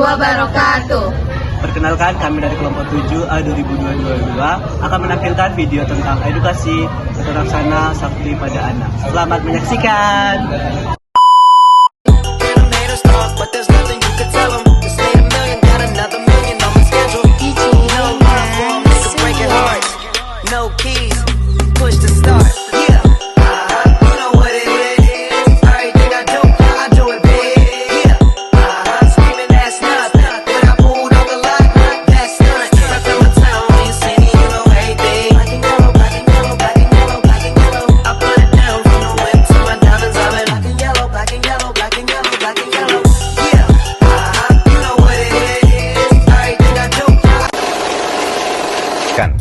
wabarakatuh. Perkenalkan, kami dari kelompok 7A 2022 akan menampilkan video tentang edukasi tata laksana sakti pada anak. Selamat menyaksikan.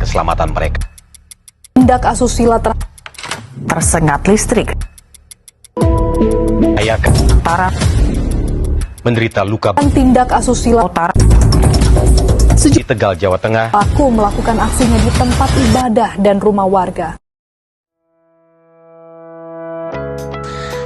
Keselamatan mereka. Tindak asusila tersengat listrik. Ayak Para menderita luka tindak asusila utara. di Tegal, Jawa Tengah. Pelaku melakukan aksinya di tempat ibadah dan rumah warga.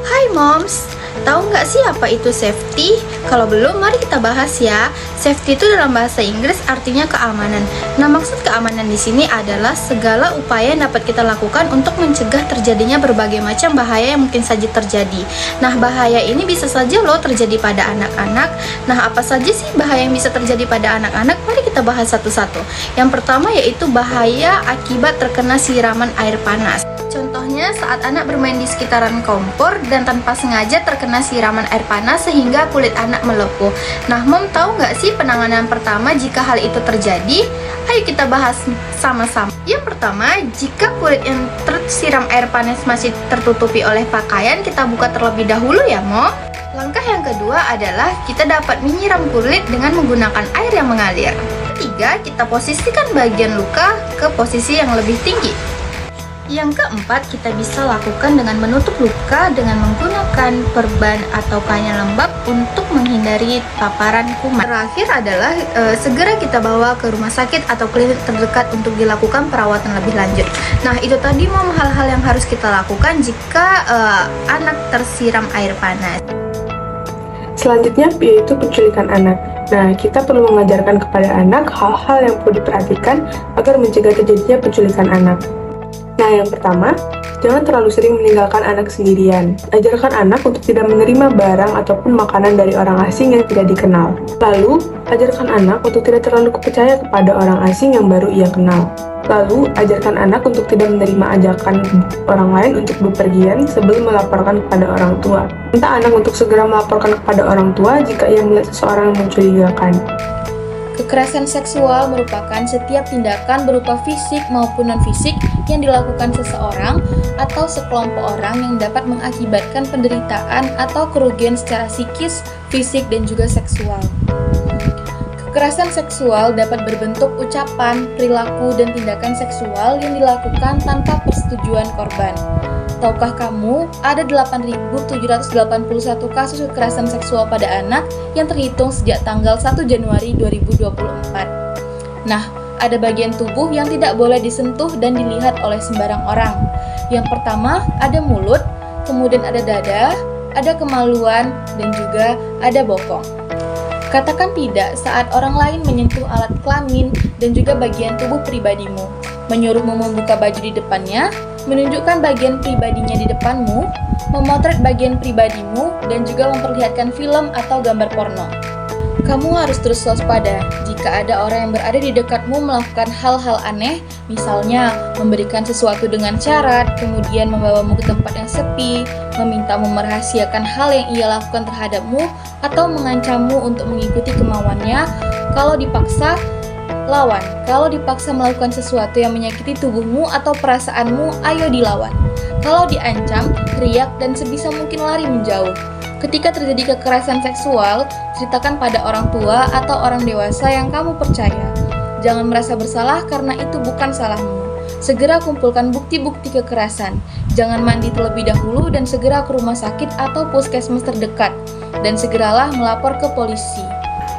Hai moms, tahu nggak sih apa itu safety? Kalau belum, mari kita bahas ya. Safety itu dalam bahasa Inggris artinya keamanan. Nah, maksud keamanan di sini adalah segala upaya yang dapat kita lakukan untuk mencegah terjadinya berbagai macam bahaya yang mungkin saja terjadi. Nah, bahaya ini bisa saja loh terjadi pada anak-anak. Nah, apa saja sih bahaya yang bisa terjadi pada anak-anak? Mari kita bahas satu-satu. Yang pertama yaitu bahaya akibat terkena siraman air panas. Contohnya saat anak bermain di sekitaran kompor dan tanpa sengaja terkena siraman air panas sehingga kulit anak melepuh. Nah, Mom tahu nggak sih penanganan pertama jika hal itu terjadi? Ayo kita bahas sama-sama. Yang pertama, jika kulit yang tersiram air panas masih tertutupi oleh pakaian, kita buka terlebih dahulu ya, Mom. Langkah yang kedua adalah kita dapat menyiram kulit dengan menggunakan air yang mengalir. Ketiga, kita posisikan bagian luka ke posisi yang lebih tinggi. Yang keempat, kita bisa lakukan dengan menutup luka dengan menggunakan perban atau kain lembab untuk menghindari paparan kuman. Terakhir adalah segera kita bawa ke rumah sakit atau klinik terdekat untuk dilakukan perawatan lebih lanjut. Nah, itu tadi Mom hal-hal yang harus kita lakukan jika anak tersiram air panas. Selanjutnya yaitu penculikan anak. Nah, kita perlu mengajarkan kepada anak hal-hal yang perlu diperhatikan agar mencegah terjadinya penculikan anak. Nah, yang pertama, jangan terlalu sering meninggalkan anak sendirian. Ajarkan anak untuk tidak menerima barang ataupun makanan dari orang asing yang tidak dikenal. Lalu, ajarkan anak untuk tidak terlalu percaya kepada orang asing yang baru ia kenal. Lalu, ajarkan anak untuk tidak menerima ajakan orang lain untuk bepergian sebelum melaporkan kepada orang tua. Minta anak untuk segera melaporkan kepada orang tua jika ia melihat seseorang yang mencurigakan. Kekerasan seksual merupakan setiap tindakan berupa fisik maupun non-fisik yang dilakukan seseorang atau sekelompok orang yang dapat mengakibatkan penderitaan atau kerugian secara psikis, fisik, dan juga seksual. Kekerasan seksual dapat berbentuk ucapan, perilaku, dan tindakan seksual yang dilakukan tanpa persetujuan korban. Tahukah kamu, ada 8.781 kasus kekerasan seksual pada anak yang terhitung sejak tanggal 1 Januari 2024. Nah, ada bagian tubuh yang tidak boleh disentuh dan dilihat oleh sembarang orang. Yang pertama, ada mulut, kemudian ada dada, ada kemaluan, dan juga ada bokong. Katakan tidak saat orang lain menyentuh alat kelamin dan juga bagian tubuh pribadimu, menyuruhmu membuka baju di depannya, menunjukkan bagian pribadinya di depanmu, memotret bagian pribadimu, dan juga memperlihatkan film atau gambar porno. Kamu harus terus waspada jika ada orang yang berada di dekatmu melakukan hal-hal aneh, misalnya memberikan sesuatu dengan syarat, kemudian membawamu ke tempat yang sepi, memintamu merahasiakan hal yang ia lakukan terhadapmu, atau mengancammu untuk mengikuti kemauannya. Kalau dipaksa, lawan. Kalau dipaksa melakukan sesuatu yang menyakiti tubuhmu atau perasaanmu, ayo dilawan. Kalau diancam, teriak dan sebisa mungkin lari menjauh. Ketika terjadi kekerasan seksual, ceritakan pada orang tua atau orang dewasa yang kamu percaya. Jangan merasa bersalah karena itu bukan salahmu. Segera kumpulkan bukti-bukti kekerasan. Jangan mandi terlebih dahulu dan segera ke rumah sakit atau puskesmas terdekat. Dan segeralah melapor ke polisi.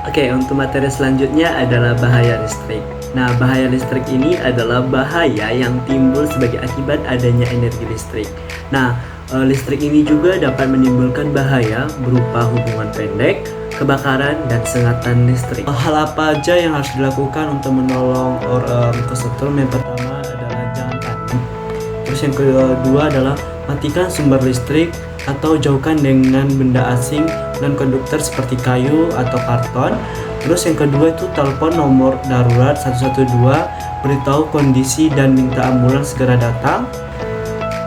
Oke, untuk materi selanjutnya adalah bahaya listrik. Nah, bahaya listrik ini adalah bahaya yang timbul sebagai akibat adanya energi listrik. Nah, listrik ini juga dapat menimbulkan bahaya berupa hubungan pendek, kebakaran, dan sengatan listrik. Hal apa aja yang harus dilakukan untuk menolong orang kesetrum? Yang pertama adalah jangan panik. Terus yang kedua adalah matikan sumber listrik atau jauhkan dengan benda asing dan konduktor seperti kayu atau karton. Terus yang kedua itu telepon nomor darurat 112, beritahu kondisi dan minta ambulans segera datang.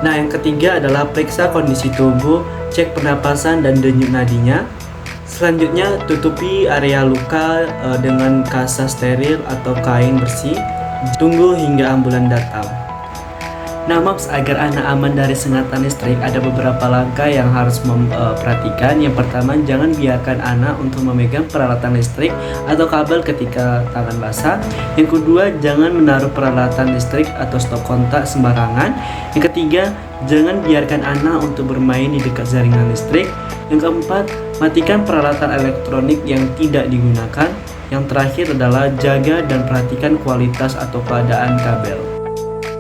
Nah, yang ketiga adalah periksa kondisi tubuh, cek pernapasan dan denyut nadinya. Selanjutnya, tutupi area luka dengan kasa steril atau kain bersih. Tunggu hingga ambulans datang. Nah, Moms, agar anak aman dari sengatan listrik, ada beberapa langkah yang harus memperhatikan. Yang pertama, jangan biarkan anak untuk memegang peralatan listrik atau kabel ketika tangan basah. Yang kedua, jangan menaruh peralatan listrik atau stop kontak sembarangan. Yang ketiga, jangan biarkan anak untuk bermain di dekat jaringan listrik. Yang keempat, matikan peralatan elektronik yang tidak digunakan. Yang terakhir adalah jaga dan perhatikan kualitas atau keadaan kabel.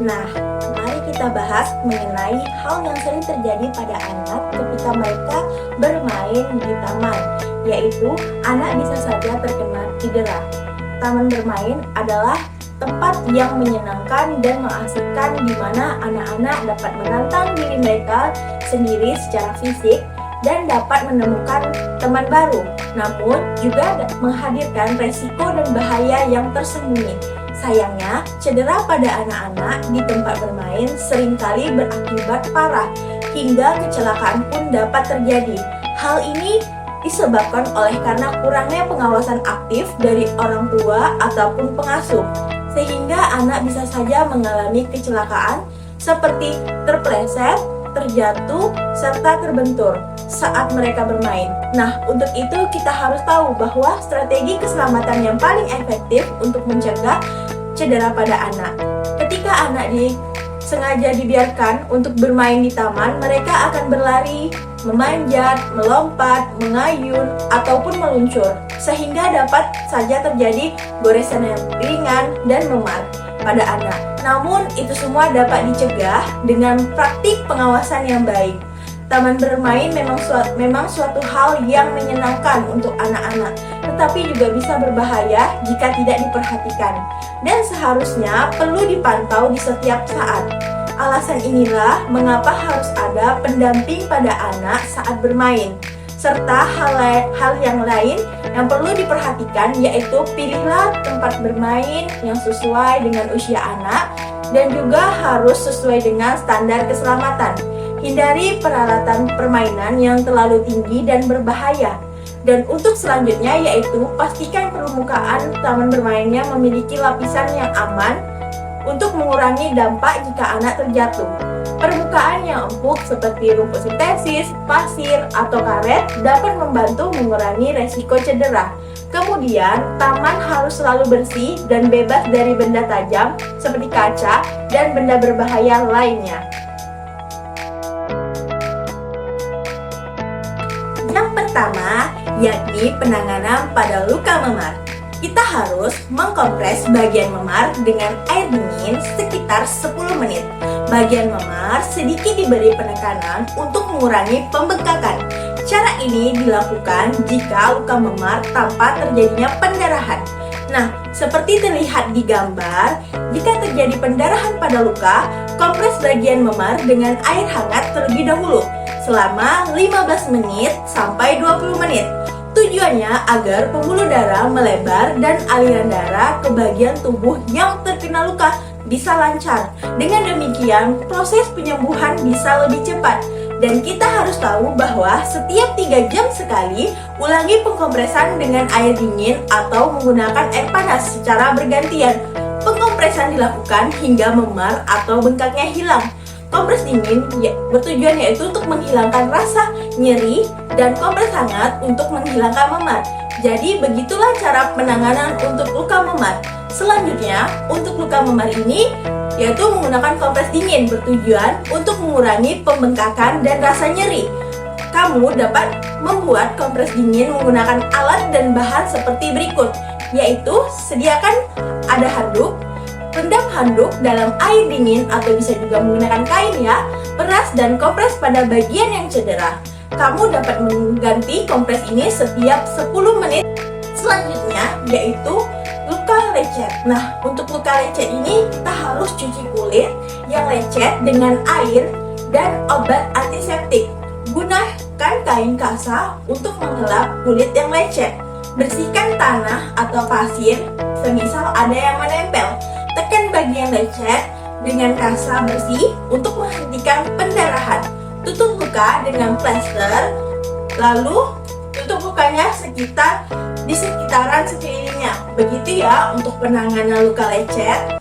Nah, mari kita bahas mengenai hal yang sering terjadi pada anak ketika mereka bermain di taman, yaitu anak bisa saja terkena cedera. Taman bermain adalah tempat yang menyenangkan dan mengasihkan di mana anak-anak dapat menantang diri mereka sendiri secara fisik dan dapat menemukan teman baru, namun juga menghadirkan resiko dan bahaya yang tersembunyi. Sayangnya, cedera pada anak-anak di tempat bermain seringkali berakibat parah, hingga kecelakaan pun dapat terjadi. Hal ini disebabkan oleh karena kurangnya pengawasan aktif dari orang tua ataupun pengasuh, sehingga anak bisa saja mengalami kecelakaan seperti terpleset, terjatuh, serta terbentur saat mereka bermain. Nah, untuk itu kita harus tahu bahwa strategi keselamatan yang paling efektif untuk mencegah cedera pada anak. Ketika anak sengaja dibiarkan untuk bermain di taman, mereka akan berlari, memanjat, melompat, mengayun, ataupun meluncur, sehingga dapat saja terjadi goresan yang ringan dan memar pada anak. Namun, itu semua dapat dicegah dengan praktik pengawasan yang baik. Taman bermain memang suatu hal yang menyenangkan untuk anak-anak, tetapi juga bisa berbahaya jika tidak diperhatikan, dan seharusnya perlu dipantau di setiap saat. Alasan inilah mengapa harus ada pendamping pada anak saat bermain, serta hal yang lain yang perlu diperhatikan, yaitu pilihlah tempat bermain yang sesuai dengan usia anak dan juga harus sesuai dengan standar keselamatan. Hindari peralatan permainan yang terlalu tinggi dan berbahaya. Dan untuk selanjutnya yaitu pastikan permukaan taman bermainnya memiliki lapisan yang aman untuk mengurangi dampak jika anak terjatuh. Permukaan yang empuk seperti rumput sintetis, pasir, atau karet dapat membantu mengurangi resiko cedera. Kemudian, taman harus selalu bersih dan bebas dari benda tajam seperti kaca dan benda berbahaya lainnya. Yang pertama, yakni penanganan pada luka memar. Kita harus mengkompres bagian memar dengan air dingin sekitar 10 menit. Bagian memar sedikit diberi penekanan untuk mengurangi pembengkakan. Cara ini dilakukan jika luka memar tanpa terjadinya pendarahan. Nah, seperti terlihat di gambar, jika terjadi pendarahan pada luka, kompres bagian memar dengan air hangat terlebih dahulu selama 15 menit sampai 20 menit. Tujuannya agar pembuluh darah melebar dan aliran darah ke bagian tubuh yang terkena luka bisa lancar. Dengan demikian, proses penyembuhan bisa lebih cepat. Dan kita harus tahu bahwa setiap 3 jam sekali, ulangi pengkompresan dengan air dingin atau menggunakan air panas secara bergantian. Pengkompresan dilakukan hingga memar atau bengkaknya hilang. Kompres dingin bertujuan yaitu untuk menghilangkan rasa nyeri dan kompres hangat untuk menghilangkan memar. Jadi begitulah cara penanganan untuk luka memar. Selanjutnya, untuk luka memar ini yaitu menggunakan kompres dingin bertujuan untuk mengurangi pembengkakan dan rasa nyeri. Kamu dapat membuat kompres dingin menggunakan alat dan bahan seperti berikut, yaitu sediakan ada handuk, rendam handuk dalam air dingin atau bisa juga menggunakan kain ya, peras dan kompres pada bagian yang cedera. kamu dapat mengganti kompres ini setiap 10 menit. Selanjutnya yaitu luka lecet. Nah, untuk luka lecet ini kita harus cuci kulit yang lecet dengan air dan obat antiseptik. Gunakan kain kasa untuk mengelap kulit yang lecet. Bersihkan tanah atau pasir, semisal ada yang menempel. Tekan bagian lecet dengan kasa bersih untuk menghentikan pendarahan. Tutup luka dengan plester, lalu tutup lukanya di sekitaran sekelilingnya. Begitu ya untuk penanganan luka lecet.